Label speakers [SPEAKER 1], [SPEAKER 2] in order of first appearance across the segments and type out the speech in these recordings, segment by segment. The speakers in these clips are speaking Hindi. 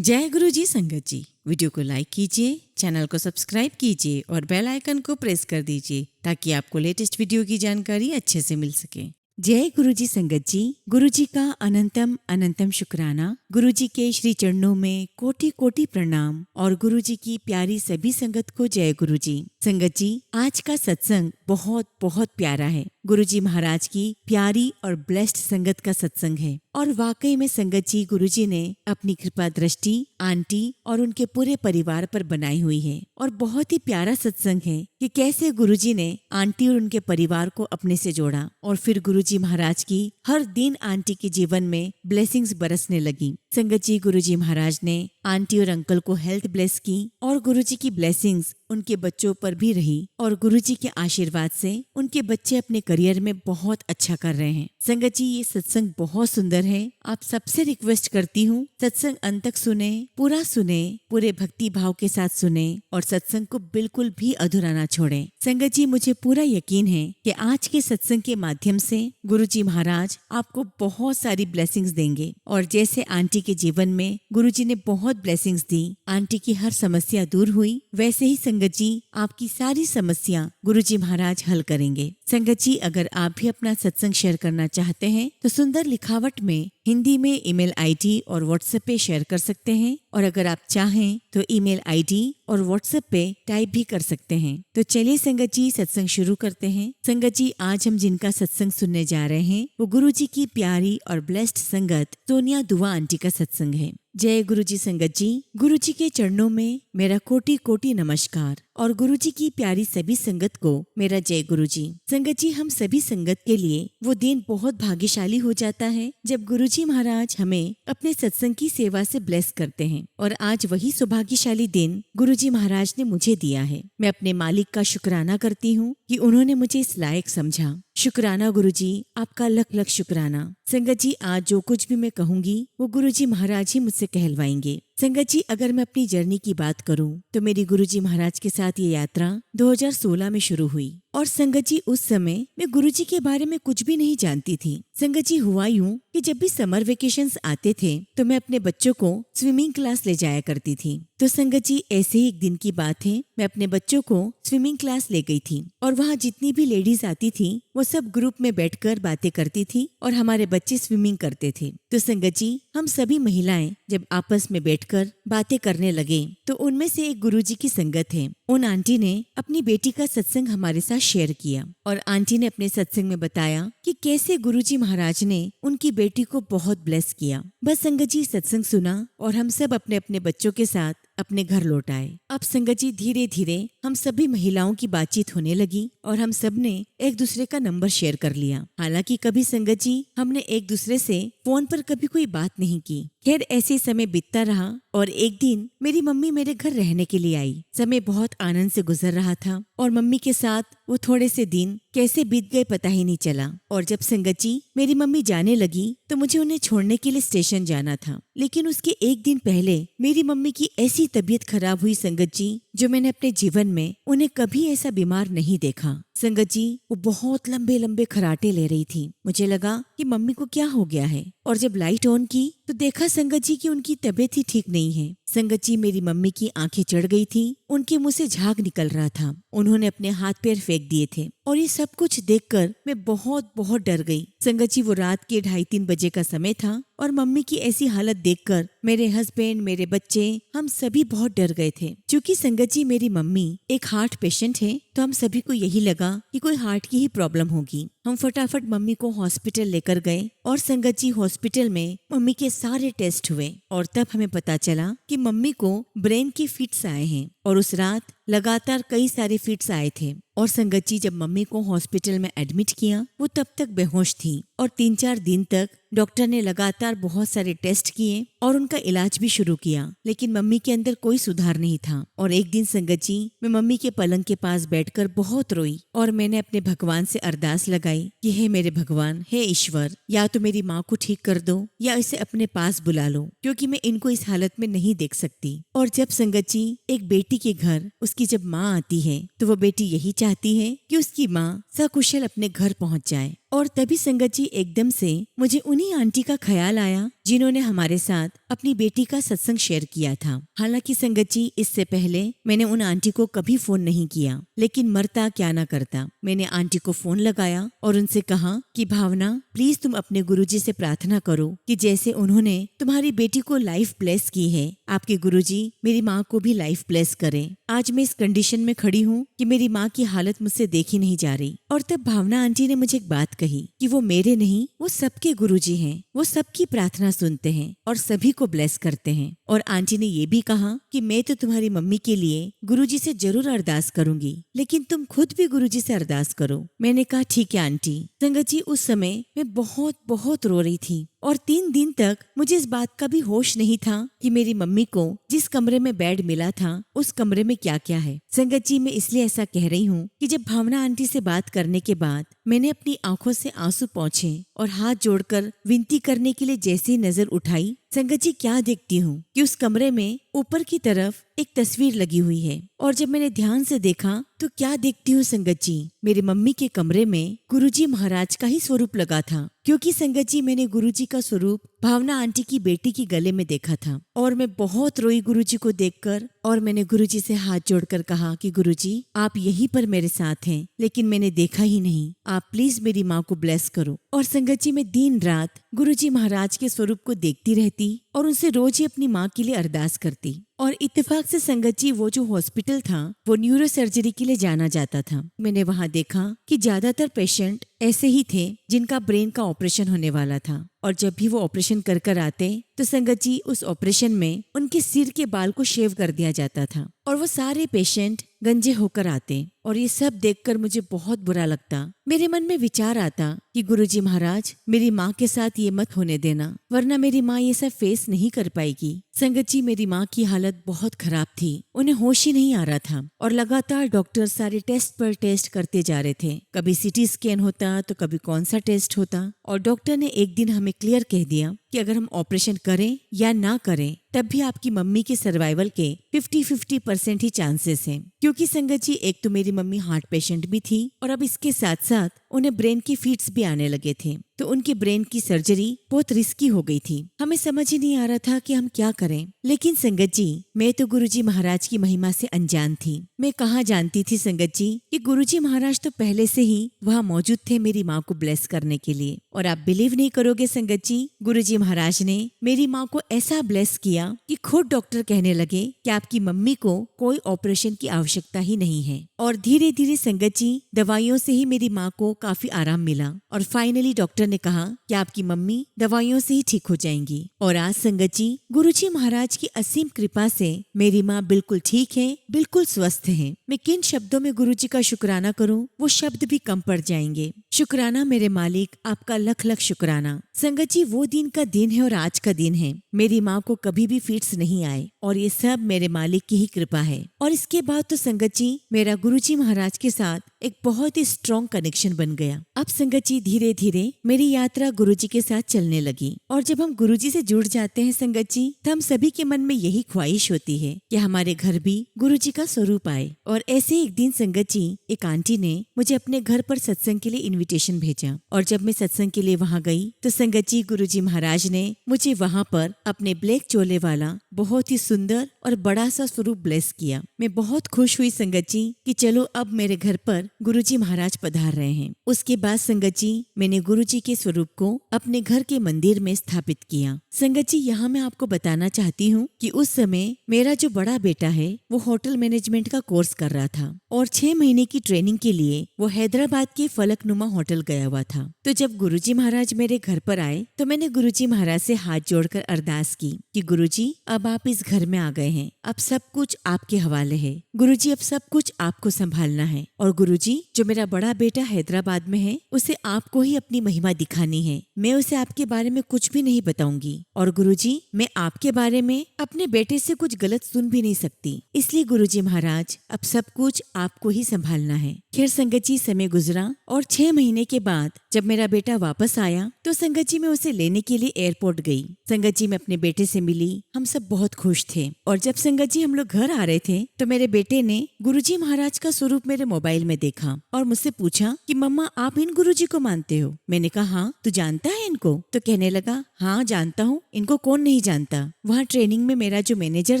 [SPEAKER 1] जय गुरु जी संगत जी। वीडियो को लाइक कीजिए, चैनल को सब्सक्राइब कीजिए और बेल आइकन को प्रेस कर दीजिए ताकि आपको लेटेस्ट वीडियो की जानकारी अच्छे से मिल सके। जय गुरु जी संगत जी। गुरु जी का अनंतम अनंतम शुक्राना। गुरु जी के श्री चरणों में कोटि कोटि प्रणाम और गुरु जी की प्यारी सभी संगत को जय गुरु जी। संगत जी, आज का सत्संग बहुत बहुत प्यारा है। गुरु जी महाराज की प्यारी और ब्लेस्ड संगत का सत्संग है और वाकई में संगत जी गुरु जी ने अपनी कृपा दृष्टि आंटी और उनके पूरे परिवार पर बनाई हुई है। और बहुत ही प्यारा सत्संग है कि कैसे गुरु जी ने आंटी और उनके परिवार को अपने से जोड़ा और फिर गुरु जी महाराज की हर दिन आंटी के जीवन में ब्लेसिंग्स बरसने लगी। संगत जी, गुरु जी महाराज ने आंटी और अंकल को हेल्थ ब्लेस की और गुरु जी की ब्लेसिंग्स उनके बच्चों पर भी रही और गुरु जी के आशीर्वाद से उनके बच्चे अपने करियर में बहुत अच्छा कर रहे हैं। संगत जी, ये सत्संग बहुत सुंदर है। आप सबसे रिक्वेस्ट करती हूँ सत्संग अंत तक सुने, पूरे भक्ति भाव के साथ सुने और सत्संग को बिल्कुल भी अधूरा ना छोड़ें। संगत जी, मुझे पूरा यकीन है कि आज के सत्संग के माध्यम से गुरु जी महाराज आपको बहुत सारी ब्लेसिंग्स देंगे और जैसे आंटी के जीवन में गुरु जी ने बहुत ब्लेसिंग्स दी, आंटी की हर समस्या दूर हुई, वैसे ही संगत जी आपकी सारी समस्या गुरु जी महाराज हल करेंगे। संगत जी, अगर आप भी अपना सत्संग शेयर करना चाहते हैं तो सुंदर लिखावट में हिंदी में ईमेल आईडी और व्हाट्सएप पे शेयर कर सकते हैं और अगर आप चाहें तो ईमेल आईडी और व्हाट्सएप पे टाइप भी कर सकते हैं। तो चलिए संगत जी सत्संग शुरू करते हैं। संगत जी, आज हम जिनका सत्संग सुनने जा रहे हैं वो गुरु जी की प्यारी और ब्लेस्ड संगत सोनिया दुआ आंटी का सत्संग है। जय गुरु जी संगत जी। गुरु जी के चरणों में मेरा कोटि कोटि नमस्कार और गुरु जी की प्यारी सभी संगत को मेरा जय गुरु जी। संगत जी, हम सभी संगत के लिए वो दिन बहुत भाग्यशाली हो जाता है जब गुरु जी महाराज हमें अपने सत्संग की सेवा से ब्लेस करते हैं और आज वही सौभाग्यशाली दिन गुरु जी महाराज ने मुझे दिया है। मैं अपने मालिक का शुक्राना करती हूँ कि उन्होंने मुझे इस लायक समझा। शुक्राना गुरु जी, आपका लख लख शुक्राना। संगत जी, आज जो कुछ भी मैं कहूँगी वो गुरु जी महाराज ही मुझसे कहलवाएंगे। संगत जी, अगर मैं अपनी जर्नी की बात करूं तो मेरी गुरु जी महाराज के साथ ये यात्रा 2016 में शुरू हुई और संगत जी उस समय मैं गुरु जी के बारे में कुछ भी नहीं जानती थी। संगत जी, हुआ यूं कि जब भी समर वेकेशंस आते थे तो मैं अपने बच्चों को स्विमिंग क्लास ले जाया करती थी। तो संगत जी, ऐसे ही एक दिन की बात है, मैं अपने बच्चों को स्विमिंग क्लास ले गई थी और वहाँ जितनी भी लेडीज आती थी वो सब ग्रुप में बैठकर बातें करती थी और हमारे बच्चे स्विमिंग करते थे। तो संगत जी, हम सभी महिलाएं जब आपस में बैठकर बातें करने लगे तो उनमें से एक गुरुजी की संगत है। उन आंटी ने अपनी बेटी का सत्संग हमारे साथ शेयर किया और आंटी ने अपने सत्संग में बताया कि कैसे गुरुजी महाराज ने उनकी बेटी को बहुत ब्लेस किया। बस संगत जी, सत्संग सुना और हम सब अपने अपने बच्चों के साथ अपने घर लौट आए। अब संगत जी, धीरे धीरे हम सभी महिलाओं की बातचीत होने लगी और हम सब ने एक दूसरे का नंबर शेयर कर लिया। हालांकि कभी संगत जी हमने एक दूसरे से फोन पर कभी कोई बात नहीं की। खैर, ऐसे समय बीतता रहा और एक दिन मेरी मम्मी मेरे घर रहने के लिए आई। समय बहुत आनंद से गुजर रहा था और मम्मी के साथ वो थोड़े से दिन कैसे बीत गए पता ही नहीं चला। और जब संगत जी मेरी मम्मी जाने लगी तो मुझे उन्हें छोड़ने के लिए स्टेशन जाना था, लेकिन उसके एक दिन पहले मेरी मम्मी की ऐसी तबीयत खराब हुई संगत जी, जो मैंने अपने जीवन में उन्हें कभी ऐसा बीमार नहीं देखा। संगत जी, वो बहुत लंबे लंबे खराटे ले रही थी। मुझे लगा कि मम्मी को क्या हो गया है और जब लाइट ऑन की तो देखा संगत जी कि उनकी तबीयत ही ठीक नहीं है। संगत जी, मेरी मम्मी की आंखें चढ़ गई थी, उनके मुंह से झाग निकल रहा था, उन्होंने अपने हाथ पैर फेंक दिए थे और ये सब कुछ देखकर मैं बहुत बहुत डर गई। संगत जी, वो रात के 2:30-3 बजे का समय था और मम्मी की ऐसी हालत देखकर मेरे हस्बैंड, मेरे बच्चे, हम सभी बहुत डर गए थे। क्योंकि संगत जी मेरी मम्मी एक हार्ट पेशेंट है तो हम सभी को यही लगा कि कोई हार्ट की ही प्रॉब्लम होगी। हम फटाफट मम्मी को हॉस्पिटल लेकर गए और संगत जी हॉस्पिटल में मम्मी के सारे टेस्ट हुए और तब हमें पता चला कि मम्मी को ब्रेन की फिट्स आए हैं और उस रात लगातार कई सारे फिट्स आए थे। और संगत जी, जब मम्मी को हॉस्पिटल में एडमिट किया वो तब तक बेहोश थी और 3-4 दिन तक डॉक्टर ने लगातार बहुत सारे टेस्ट किए और उनका इलाज भी शुरू किया, लेकिन मम्मी के अंदर कोई सुधार नहीं था। और एक दिन संगत जी मैं मम्मी के पलंग के पास बैठकर बहुत रोई और मैंने अपने भगवान से अरदास लगाई कि हे मेरे भगवान, हे ईश्वर, या तो मेरी माँ को ठीक कर दो या इसे अपने पास बुला लो, क्योंकि मैं इनको इस हालत में नहीं देख सकती। और जब संगत जी एक बेटी के घर उसकी जब माँ आती है तो वो बेटी यही चाहती है कि उसकी माँ सकुशल अपने घर पहुँच जाए। और तभी संगत जी एकदम से मुझे उन्हीं आंटी का ख्याल आया जिन्होंने हमारे साथ अपनी बेटी का सत्संग शेयर किया था। हालांकि संगत जी, इससे पहले मैंने उन आंटी को कभी फोन नहीं किया, लेकिन मरता क्या ना करता, मैंने आंटी को फोन लगाया और उनसे कहा कि भावना, प्लीज तुम अपने गुरुजी से प्रार्थना करो कि जैसे उन्होंने तुम्हारी बेटी को लाइफ ब्लेस की है, आपके गुरुजी मेरी माँ को भी लाइफ ब्लेस करें। आज मैं इस कंडीशन में खड़ी हूँ कि मेरी माँ की हालत मुझसे देखी नहीं जा रही। और तब भावना आंटी ने मुझे एक बात कही कि वो मेरे नहीं, वो सबके गुरुजी हैं, वो सबकी प्रार्थना सुनते हैं और सभी को ब्लेस करते हैं। और आंटी ने ये भी कहा कि मैं तो तुम्हारी मम्मी के लिए गुरुजी से जरूर अरदास करूंगी, लेकिन तुम खुद भी गुरुजी से अरदास करो। मैंने कहा ठीक है आंटी। संगत जी, उस समय मैं बहुत बहुत रो रही थी और 3 दिन तक मुझे इस बात का भी होश नहीं था कि मेरी मम्मी को जिस कमरे में बेड मिला था उस कमरे में क्या क्या है। संगत जी, मैं इसलिए ऐसा कह रही हूँ कि जब भावना आंटी से बात करने के बाद मैंने अपनी आंखों से आंसू पोंछे और हाथ जोड़कर विनती करने के लिए जैसी नजर उठाई, संगत जी क्या देखती हूँ कि उस कमरे में ऊपर की तरफ एक तस्वीर लगी हुई है। और जब मैंने ध्यान से देखा तो क्या देखती हूँ संगत जी, मेरी मम्मी के कमरे में गुरुजी महाराज का ही स्वरूप लगा था। क्योंकि संगत जी, मैंने गुरुजी का स्वरूप भावना आंटी की बेटी की गले में देखा था और मैं बहुत रोई गुरुजी को देखकर। और मैंने गुरुजी से हाथ जोड़कर कहा कि गुरुजी, आप यहीं पर मेरे साथ हैं, लेकिन मैंने देखा ही नहीं, आप प्लीज मेरी माँ को ब्लेस करो। और संगत जी, मैं दिन रात गुरुजी महाराज के स्वरूप को देखती रहती और उनसे रोज ही अपनी माँ के लिए अरदास करती। और इत्तेफाक से संगत जी, वो जो हॉस्पिटल था वो न्यूरो सर्जरी के लिए जाना जाता था। मैंने वहाँ देखा कि ज्यादातर पेशेंट ऐसे ही थे जिनका ब्रेन का ऑपरेशन होने वाला था। और जब भी वो ऑपरेशन कर आते तो संगत जी, उस ऑपरेशन में उनके सिर के बाल को शेव कर दिया जाता था और वो सारे पेशेंट गंजे होकर आते। और ये सब देखकर मुझे बहुत बुरा लगता। मेरे मन में विचार आता कि गुरुजी महाराज, मेरी माँ के साथ ये मत होने देना, वरना मेरी माँ ये सब फेस नहीं कर पाएगी। संगत जी, मेरी माँ की हालत बहुत खराब थी, उन्हें होश ही नहीं आ रहा था और लगातार डॉक्टर सारे टेस्ट पर टेस्ट करते जा रहे थे। कभी सीटी स्कैन होता तो कभी कौन सा टेस्ट होता। और डॉक्टर ने एक दिन हमें क्लियर कह दिया कि अगर हम ऑपरेशन करें या ना करें तब भी आपकी मम्मी के सर्वाइवल के 50-50% ही चांसेस हैं। क्योंकि संगत जी, एक तो मेरी मम्मी हार्ट पेशेंट भी थी और अब इसके साथ साथ उन्हें ब्रेन की फीट्स भी आने लगे थे, तो उनकी ब्रेन की सर्जरी बहुत रिस्की हो गई थी। हमें समझ ही नहीं आ रहा था कि हम क्या करें। लेकिन संगत जी, मैं तो गुरुजी महाराज की महिमा से अनजान थी। मैं कहाँ जानती थी संगत जी कि गुरुजी महाराज तो पहले से ही वहाँ मौजूद थे मेरी माँ को ब्लेस करने के लिए। और आप बिलीव नहीं करोगे संगत जी, गुरुजी महाराज ने मेरी माँ को ऐसा ब्लेस किया कि खुद डॉक्टर कहने लगे कि आपकी मम्मी को कोई ऑपरेशन की आवश्यकता ही नहीं है। और धीरे धीरे संगत जी, दवाइयों से ही मेरी माँ को काफी आराम मिला और फाइनली डॉक्टर ने कहा कि आपकी मम्मी दवाइयों से ही ठीक हो जाएंगी। और आज संगत जी, गुरुजी महाराज की असीम कृपा से मेरी माँ बिल्कुल ठीक है, बिल्कुल स्वस्थ है। मैं किन शब्दों में गुरुजी का शुक्राना करूँ, वो शब्द भी कम पड़ जाएंगे। शुक्राना मेरे मालिक, आपका लख लख शुक्राना। संगत जी, वो दिन का दिन है और आज का दिन है। मेरी माँ को कभी भी फिट्स नहीं आए और ये सब मेरे मालिक की ही कृपा है। और इसके बाद तो संगत जी, मेरा गुरुजी महाराज के साथ एक बहुत ही स्ट्रॉन्ग कनेक्शन बन गया। अब संगत जी, धीरे धीरे मेरी यात्रा गुरुजी के साथ चलने लगी। और जब हम गुरुजी से जुड़ जाते हैं संगत जी, तो हम सभी के मन में यही ख्वाहिश होती है कि हमारे घर भी गुरुजी का स्वरूप आए। और ऐसे एक दिन संगत जी, एक आंटी ने मुझे अपने घर पर सत्संग के लिए इन्विटेशन भेजा। और जब मैं सत्संग के लिए वहाँ गई तो संगत जी, गुरुजी महाराज ने मुझे वहाँ पर अपने ब्लैक चोले वाला बहुत ही सुंदर और बड़ा सा स्वरूप ब्लेस किया। मैं बहुत खुश हुई संगत जी कि चलो अब मेरे घर पर गुरुजी महाराज पधार रहे हैं। उसके बाद संगत जी, मैंने गुरुजी के स्वरूप को अपने घर के मंदिर में स्थापित किया। संगत जी, यहाँ मैं आपको बताना चाहती हूँ कि उस समय मेरा जो बड़ा बेटा है वो होटल मैनेजमेंट का कोर्स कर रहा था और 6 महीने की ट्रेनिंग के लिए वो हैदराबाद के फलकनुमा होटल गया हुआ था। तो जब गुरुजी महाराज मेरे घर पर आए तो मैंने गुरुजी महाराज से हाथ जोड़कर अरदास की कि गुरुजी, अब आप इस घर में आ गए हैं, अब सब कुछ आपके हवाले है। गुरुजी, अब सब कुछ आपको संभालना है। और गुरुजी, जो मेरा बड़ा बेटा हैदराबाद में है उसे आपको ही अपनी महिमा दिखानी है। मैं उसे आपके बारे में कुछ भी नहीं बताऊंगी। और गुरुजी, मैं आपके बारे में अपने बेटे से कुछ गलत सुन भी नहीं सकती। इसलिए गुरुजी महाराज, अब सब कुछ आपको ही संभालना है। खैर संगत जी, समय गुजरा और 6 महीने के बाद जब मेरा बेटा वापस आया तो संगत जी, मैं उसे लेने के लिए एयरपोर्ट गई। संगत जी, मैं अपने बेटे से मिली, हम सब बहुत खुश थे। और जब संगत जी हम लोग घर आ रहे थे तो मेरे बेटे ने गुरुजी महाराज का स्वरूप मेरे मोबाइल में देखा और मुझसे पूछा कि मम्मा, आप इन गुरुजी को मानते हो? मैंने कहा हाँ, तू जानता है इनको? तो कहने लगा हाँ जानता हूँ, इनको कौन नहीं जानता। वहाँ ट्रेनिंग में मेरा जो मैनेजर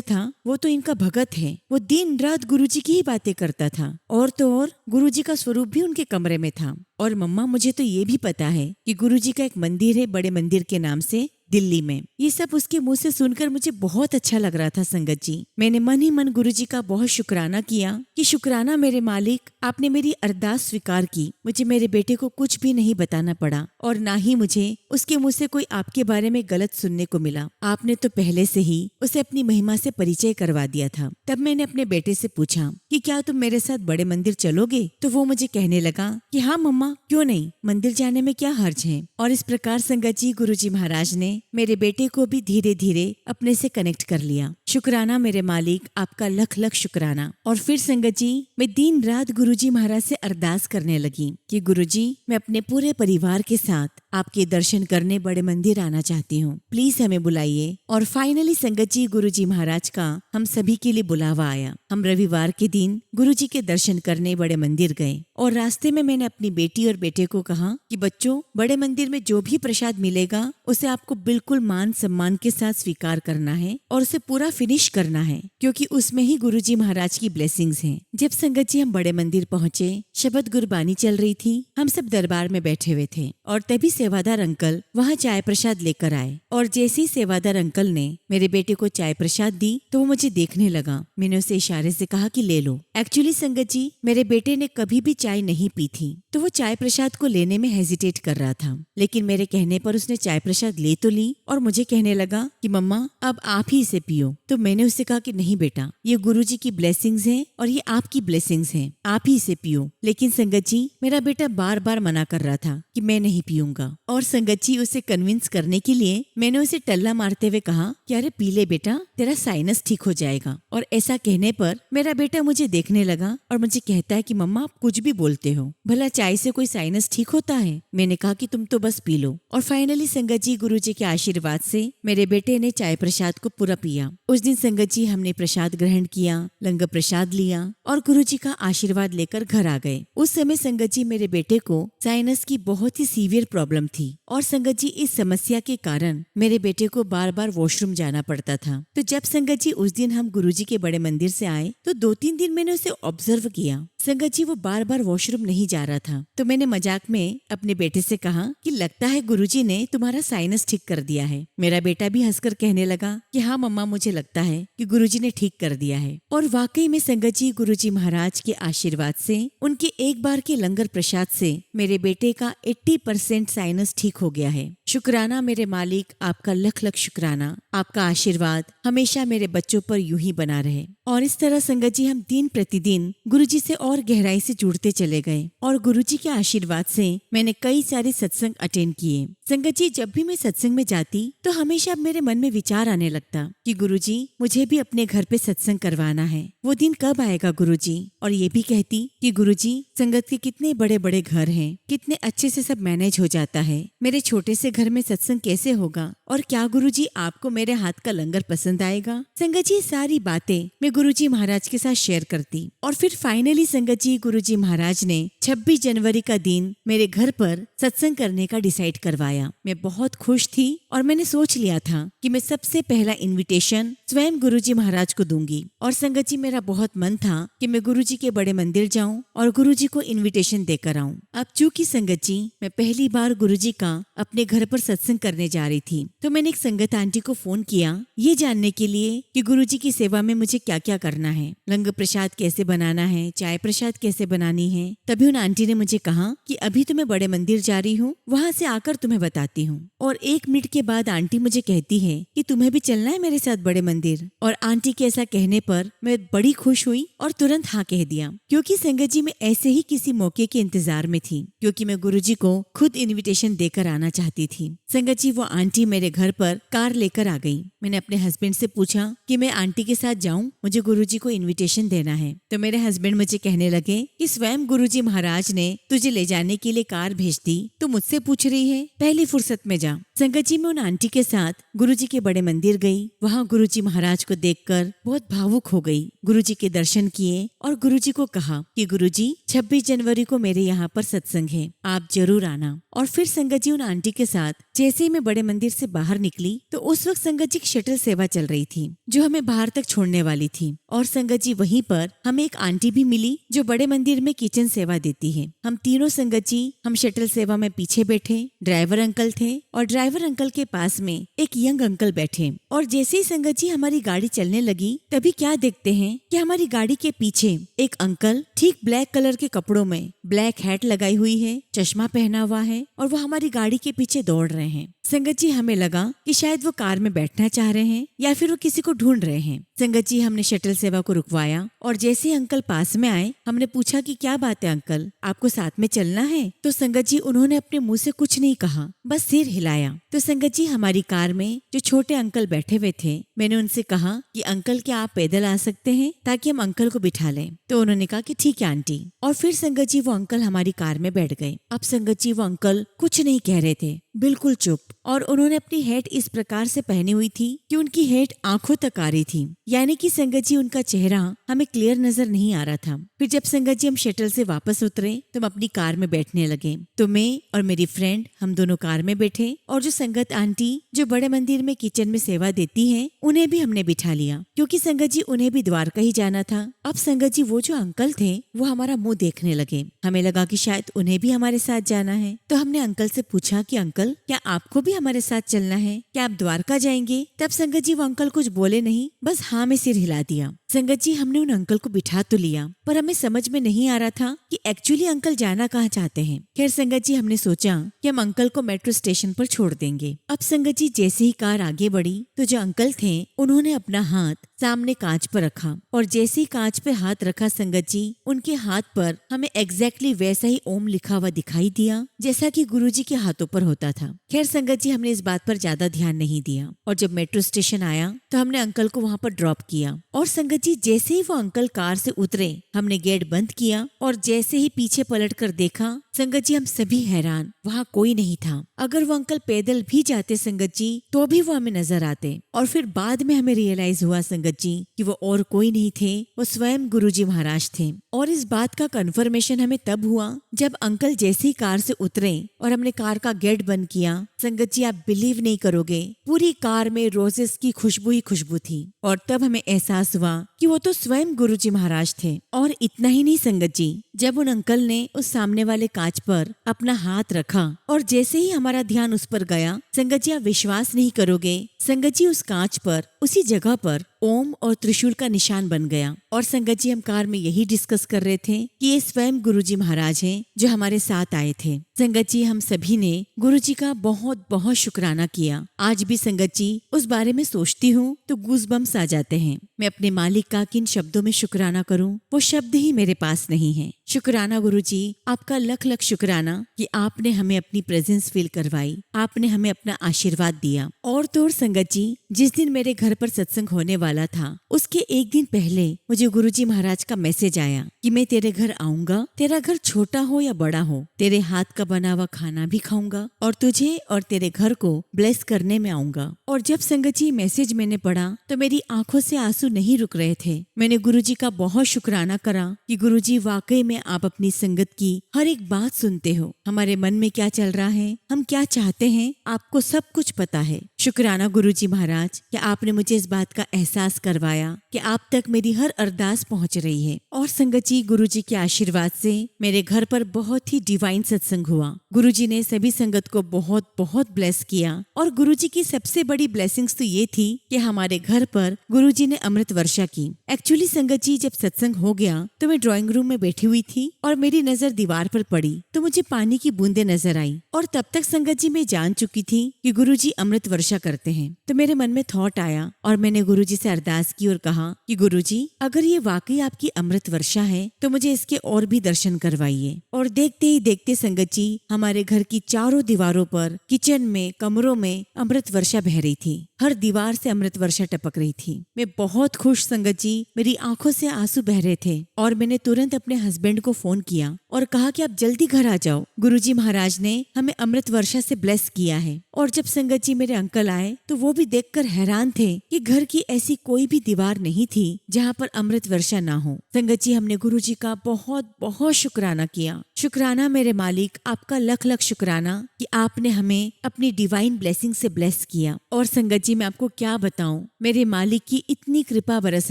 [SPEAKER 1] था वो तो इनका भगत है। वो दिन रात गुरुजी की ही बातें करता था, और तो और गुरुजी का स्वरूप भी उनके कमरे में था। और मम्मा, मुझे तो ये भी पता है कि गुरुजी का एक मंदिर है बड़े मंदिर के नाम से दिल्ली में। ये सब उसके मुंह से सुनकर मुझे बहुत अच्छा लग रहा था संगत जी। मैंने मन ही मन गुरुजी का बहुत शुक्राना किया कि शुक्राना मेरे मालिक, आपने मेरी अरदास स्वीकार की। मुझे मेरे बेटे को कुछ भी नहीं बताना पड़ा और ना ही मुझे उसके मुंह से कोई आपके बारे में गलत सुनने को मिला। आपने तो पहले से ही उसे अपनी महिमा से परिचय करवा दिया था। तब मैंने अपने बेटे से पूछा कि क्या तुम मेरे साथ बड़े मंदिर चलोगे? तो वो मुझे कहने लगा कि हाँ मम्मा, क्यों नहीं, मंदिर जाने में क्या हर्ज है। और इस प्रकार संगत जी गुरुजी महाराज ने मेरे बेटे को भी धीरे धीरे अपने से कनेक्ट कर लिया। शुक्राना मेरे मालिक, आपका लख लख शुक्राना। और फिर संगत जी मैं दिन रात गुरुजी महाराज से अरदास करने लगी कि गुरुजी, मैं अपने पूरे परिवार के साथ आपके दर्शन करने बड़े मंदिर आना चाहती हूँ, प्लीज हमें बुलाइए। और फाइनली संगत जी गुरुजी महाराज का हम सभी के लिए बुलावा आया। हम रविवार के दिन गुरुजी के दर्शन करने बड़े मंदिर गए और रास्ते में मैंने अपनी बेटी और बेटे को कहा कि बच्चों, बड़े मंदिर में जो भी प्रसाद मिलेगा उसे आपको बिल्कुल मान सम्मान के साथ स्वीकार करना है और उसे पूरा फिनिश करना है, क्योंकि उसमें ही गुरुजी महाराज की ब्लेसिंग्स हैं। जब संगत जी हम बड़े मंदिर पहुँचे, शबद गुरबानी चल रही थी। हम सब दरबार में बैठे हुए थे और तभी सेवादार अंकल वहाँ चाय प्रसाद लेकर आए। और जैसे ही सेवादार अंकल ने मेरे बेटे को चाय प्रसाद दी तो वो मुझे देखने लगा। मैंने उसे इशारे से कहा कि ले लो। एक्चुअली संगत जी मेरे बेटे ने कभी भी चाय नहीं पी थी, तो वो चाय प्रसाद को लेने में हेजिटेट कर रहा था, लेकिन मेरे कहने पर उसने चाय प्रसाद ले तो ली और मुझे कहने लगा कि मम्मा, अब आप ही इसे पियो। तो मैंने उससे कहा कि नहीं बेटा, ये गुरुजी की ब्लेसिंग्स हैं और ये आपकी ब्लेसिंग्स हैं, आप ही इसे पियो। लेकिन संगत जी मेरा बेटा बार बार मना कर रहा था कि मैं नहीं पीऊंगा। और संगत जी उसे कन्विंस करने के लिए मैंने उसे टल्ला मारते हुए कहा कि अरे पी ले बेटा, तेरा साइनस ठीक हो जाएगा। और ऐसा कहने पर मेरा बेटा मुझे देखने लगा और मुझे कहता है कि मम्मा, आप कुछ भी बोलते हो, भला चाय से कोई साइनस ठीक होता है? मैंने कहा कि तुम तो बस पी लो। और फाइनली संगत जी गुरुजी के आशीर्वाद से मेरे बेटे ने चाय प्रसाद को पूरा पिया। उस दिन संगत जी हमने प्रसाद ग्रहण किया, लंगर प्रसाद लिया और गुरुजी का आशीर्वाद लेकर घर आ गए। उस समय संगत जी मेरे बेटे को साइनस की बहुत ही सीवियर प्रॉब्लम थी और संगत जी इस समस्या के कारण मेरे बेटे को बार बार वॉशरूम जाना पड़ता था। तो जब संगत जी उस दिन हम गुरुजी के बड़े मंदिर से आए तो 2-3 दिन मैंने उसे ऑब्जर्व किया। संगत जी वो बार बार वॉशरूम नहीं जा रहा था। तो मैंने मजाक में अपने बेटे से कहा कि लगता है गुरुजी ने तुम्हारा साइनस ठीक कर दिया है। मेरा बेटा भी हंसकर कहने लगा कि हाँ मम्मा, मुझे लगता है कि गुरुजी ने ठीक कर दिया है। और वाकई में संगत जी गुरुजी महाराज के आशीर्वाद से, उनके एक बार के लंगर प्रसाद से मेरे बेटे का 80% साइनस ठीक हो गया है। शुक्राना मेरे मालिक, आपका लख लख शुक्राना। आपका आशीर्वाद हमेशा मेरे बच्चों पर यूं ही बना रहे। और इस तरह संगत जी हम दिन प्रतिदिन गुरुजी से और गहराई से जुड़ते चले गए और गुरुजी के आशीर्वाद से मैंने कई सारे सत्संग अटेंड किए। संगत जी जब भी मैं सत्संग में जाती तो हमेशा मेरे मन में विचार आने लगता कि गुरुजी, मुझे भी अपने घर पे सत्संग करवाना है, वो दिन कब आएगा गुरुजी? और ये भी कहती कि गुरुजी, संगत के कितने बड़े बड़े घर हैं, कितने अच्छे से सब मैनेज हो जाता है, मेरे छोटे से घर में सत्संग कैसे होगा? और क्या गुरुजी आपको मेरे हाथ का लंगर पसंद आएगा? संगत जी सारी बातें मैं गुरुजी महाराज के साथ शेयर करती। और फिर फाइनली संगत जी गुरुजी महाराज ने 26 जनवरी का दिन मेरे घर पर सत्संग करने का डिसाइड करवाया। मैं बहुत खुश थी और मैंने सोच लिया था कि मैं सबसे पहला इनविटेशन स्वयं गुरुजी महाराज को दूंगी। और संगत जी मेरा बहुत मन था कि मैं गुरुजी के बड़े मंदिर जाऊं और गुरुजी को इनविटेशन देकर आऊं। अब चूंकि संगत जी मैं पहली बार गुरुजी का अपने घर पर सत्संग करने जा रही थी, तो मैंने एक संगत आंटी को फोन किया ये जानने के लिए कि गुरुजी की सेवा में मुझे क्या क्या करना है, लंगर प्रसाद कैसे बनाना है, चाय प्रसाद कैसे बनानी है। तभी उन आंटी ने मुझे कहा कि अभी तो मैं बड़े मंदिर जा रही हूँ, वहाँ से आकर तुम्हें बताती हूँ। और 1 मिनट के बाद आंटी मुझे कहती है कि तुम्हें भी चलना है मेरे साथ बड़े मंदिर। और आंटी के ऐसा कहने पर मैं बड़ी खुश हुई और तुरंत हाँ कह दिया, क्योंकि संगत जी मैं ऐसे ही किसी मौके के इंतजार में थी, क्योंकि मैं गुरुजी को खुद इनविटेशन देकर आना चाहती थी। संगत जी वो आंटी मेरे घर पर कार लेकर आ गई। मैंने अपने हस्बैंड से पूछा कि मैं आंटी के साथ जाऊं, मुझे गुरुजी को इनविटेशन देना है। तो मेरे हस्बैंड मुझे कहने लगे कि स्वयं गुरुजी महाराज ने तुझे ले जाने के लिए कार भेज दी, तो मुझसे पूछ रही है, पहली फुर्सत में जा। संगत जी मैं उन आंटी के साथ गुरुजी के बड़े मंदिर गई। वहाँ गुरुजी महाराज को देखकर बहुत भावुक हो गई। गुरुजी के दर्शन किए और गुरुजी को कहा कि गुरुजी 26 जनवरी को मेरे यहाँ पर सत्संग है, आप जरूर आना। और फिर संगत जी उन आंटी के साथ जैसे ही मैं बड़े मंदिर से बाहर निकली तो उस वक्त संगत जी की शटल सेवा चल रही थी जो हमें बाहर तक छोड़ने वाली थी। और संगत जी वहीं पर हमें एक आंटी भी मिली जो बड़े मंदिर में किचन सेवा देती है। हम तीनों संगत जी हम शटल सेवा में पीछे बैठे, ड्राइवर अंकल थे और ड्राइवर अंकल के पास में एक यंग अंकल बैठे। और जैसे ही संगत जी हमारी गाड़ी चलने लगी तभी क्या देखते हैं कि हमारी गाड़ी के पीछे एक अंकल ठीक ब्लैक कलर के कपड़ों में, ब्लैक हैट लगाई हुई है, चश्मा पहना हुआ है और वो हमारी गाड़ी के पीछे दौड़ रहे हैं। संगत जी हमें लगा कि शायद वो कार में बैठना चाह रहे हैं या फिर वो किसी को ढूंढ रहे हैं। संगत जी हमने शटल सेवा को रुकवाया और जैसे ही अंकल पास में आए हमने पूछा कि क्या बात है अंकल, आपको साथ में चलना है? तो संगत जी उन्होंने अपने मुंह से कुछ नहीं कहा, बस सिर हिलाया। तो संगत जी हमारी कार में जो छोटे अंकल बैठे हुए थे, मैंने उनसे कहा कि अंकल क्या आप पैदल आ सकते हैं ताकि हम अंकल को बिठा लें? तो उन्होंने कहा कि ठीक है आंटी। और फिर संगत जी वो अंकल हमारी कार में बैठ गए। अब संगत जी वो अंकल कुछ नहीं कह रहे थे, बिल्कुल चुप। और उन्होंने अपनी हैट इस प्रकार से पहनी हुई थी कि उनकी हैट आंखों तक आ रही थी, यानी कि संगत जी उनका चेहरा हमें क्लियर नजर नहीं आ रहा था। फिर जब संगत जी हम शटल से वापस उतरे तो हम अपनी कार में बैठने लगे। तो मैं और मेरी फ्रेंड हम दोनों कार में बैठे और जो संगत आंटी जो बड़े मंदिर में किचन में सेवा देती है उन्हें भी हमने बिठा लिया, क्योंकि संगत जी उन्हें भी द्वारका ही जाना था। अब संगत जी वो जो अंकल थे वो हमारा मुंह देखने लगे। हमें लगा कि शायद उन्हें भी हमारे साथ जाना है। तो हमने अंकल से पूछा कि अंकल क्या आपको भी हमारे साथ चलना है, क्या आप द्वारका जाएंगे? तब संगत जी वो अंकल कुछ बोले नहीं, बस हाँ में सिर हिला दिया। संगत जी हमने उन अंकल को बिठा तो लिया पर हमें समझ में नहीं आ रहा था कि एक्चुअली अंकल जाना कहाँ चाहते हैं। खैर संगत जी हमने सोचा कि हम अंकल को मेट्रो स्टेशन पर छोड़ देंगे। अब संगत जी जैसे ही कार आगे बढ़ी तो जो अंकल थे उन्होंने अपना हाथ सामने कांच पर रखा और जैसे ही कांच पे हाथ रखा संगत जी उनके हाथ पर हमें एग्जैक्टली वैसा ही ओम लिखा हुआ दिखाई दिया जैसा कि गुरुजी के हाथों पर होता था। खैर संगत जी हमने इस बात पर ज्यादा ध्यान नहीं दिया और जब मेट्रो स्टेशन आया तो हमने अंकल को वहाँ पर ड्रॉप किया। और संगत जी जैसे ही वो अंकल कार से उतरे हमने गेट बंद किया और जैसे ही पीछे पलट कर देखा संगत जी हम सभी हैरान, वहाँ कोई नहीं था। अगर वो अंकल पैदल भी जाते संगत जी तो भी वो हमें नजर आते। और फिर बाद में हमें रियलाइज हुआ संगत जी कि वो और कोई नहीं थे, वो स्वयं गुरुजी महाराज थे। और इस बात का कंफर्मेशन हमें तब हुआ जब अंकल जैसे ही कार से उतरे और हमने कार का गेट बंद किया। संगत जी आप बिलीव नहीं करोगे, पूरी कार में रोजेस की खुशबू ही खुशबू थी। और तब हमें एहसास हुआ कि वो तो स्वयं गुरुजी महाराज थे। और इतना ही नहीं संगत जी, जब उन अंकल ने उस सामने वाले कांच पर अपना हाथ रखा और जैसे ही हमारा ध्यान उस पर गया संगत जी आप विश्वास नहीं करोगे, संगत जी उस कांच पर उसी जगह पर ओम और त्रिशूल का निशान बन गया। और संगत जी हम कार में यही डिस्कस कर रहे थे कि ये स्वयं गुरुजी महाराज हैं जो हमारे साथ आए थे। संगत जी हम सभी ने गुरुजी का बहुत बहुत शुक्राना किया। आज भी संगत जी उस बारे में सोचती हूँ तो गूज़बम्स आ जाते हैं। मैं अपने मालिक का किन शब्दों में शुक्राना करूँ वो शब्द ही मेरे पास नहीं है। शुक्राना गुरुजी, आपका लख लख शुक्राना कि आपने हमें अपनी प्रेजेंस फील करवाई, आपने हमें अपना आशीर्वाद दिया। और तो और संगत जी जिस दिन मेरे घर पर सत्संग होने वाला था उसके एक दिन पहले मुझे गुरुजी महाराज का मैसेज आया कि मैं तेरे घर आऊंगा, तेरा घर छोटा हो या बड़ा हो, तेरे हाथ का बना हुआ खाना भी खाऊंगा और तुझे और तेरे घर को ब्लेस करने में आऊंगा। और जब संगत जी मैसेज मैंने पढ़ा तो मेरी आंखों से आंसू नहीं रुक रहे थे। मैंने गुरुजी का बहुत शुक्राना करा कि गुरुजी वाकई में आप अपनी संगत की हर एक बात सुनते हो, हमारे मन में क्या चल रहा है, हम क्या चाहते हैं, आपको सब कुछ पता है। शुक्राना गुरुजी महाराज कि आपने मुझे इस बात का एहसास करवाया कि आप तक मेरी हर अरदास पहुंच रही है। और संगत जी गुरुजी के आशीर्वाद से मेरे घर पर बहुत ही डिवाइन सत्संग हुआ। गुरुजी ने सभी संगत को बहुत बहुत ब्लेस किया। और गुरुजी की सबसे बड़ी ब्लेसिंग्स तो ये थी कि हमारे घर पर गुरुजी ने अमृत वर्षा की। एक्चुअली संगत जी जब सत्संग हो गया तो मैं ड्राइंग रूम में बैठी हुई थी और मेरी नजर दीवार पर पड़ी तो मुझे पानी की बूंदें नजर आई। और तब तक संगत जी मैं जान चुकी थी कि गुरुजी अमृत वर्षा करते हैं। तो मेरे मन में थॉट आया और मैंने गुरुजी से अरदास की और कहा कि गुरुजी अगर ये वाकई आपकी अमृत वर्षा है तो मुझे इसके और भी दर्शन करवाइए। और देखते ही देखते संगत जी हमारे घर की चारों दीवारों पर, किचन में, कमरों में अमृत वर्षा बह रही थी। हर दीवार से अमृत वर्षा टपक रही थी। मैं बहुत खुश संगत जी, मेरी आंखों से आंसू बह रहे थे। और मैंने तुरंत अपने हस्बैंड को फोन किया और कहा कि आप जल्दी घर आ जाओ, गुरुजी महाराज ने हमें अमृत वर्षा से ब्लेस किया है। और जब संगत जी मेरे अंकल आए तो वो भी देखकर हैरान थे कि घर की ऐसी कोई भी दीवार नहीं थी जहाँ पर अमृत वर्षा ना हो। संगत जी, हमने गुरुजी का बहुत बहुत शुक्राना किया। शुक्राना मेरे मालिक, आपका लख लख शुक्राना कि आपने हमें अपनी डिवाइन ब्लेसिंग से ब्लेस किया। और संगत जी, मैं आपको क्या बताऊं, मेरे मालिक की इतनी कृपा बरस